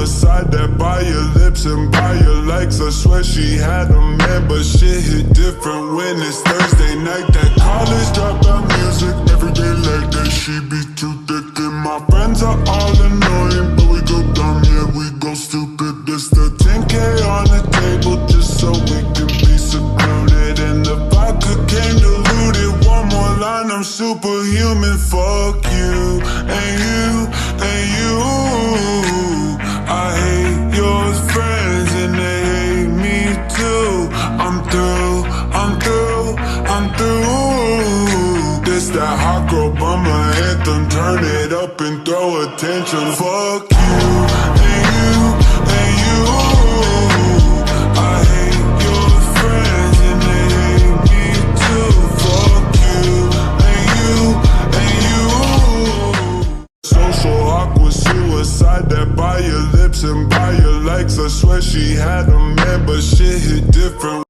suicide, that by your lips and by your likes. I swear she had a man, but shit hit different when it's Thursday night. That college dropout music, every day like that. She be too thick and my friends are all annoying, but we go dumb, yeah, we go stupid. This the 10K on the table just so we can be secluded. And the vodka came diluted. One more line, I'm superhuman. Fuck you and you and you. I hate your friends and they hate me too. I'm through, I'm through, I'm through. This that hot girl bummer anthem. Turn it up and throw attention. Fuck you and you and you. I hate your friends and they hate me too. Fuck you and you and you. Social awkward suicide, that by your lips and by your likes. I swear she had a man, but shit hit different.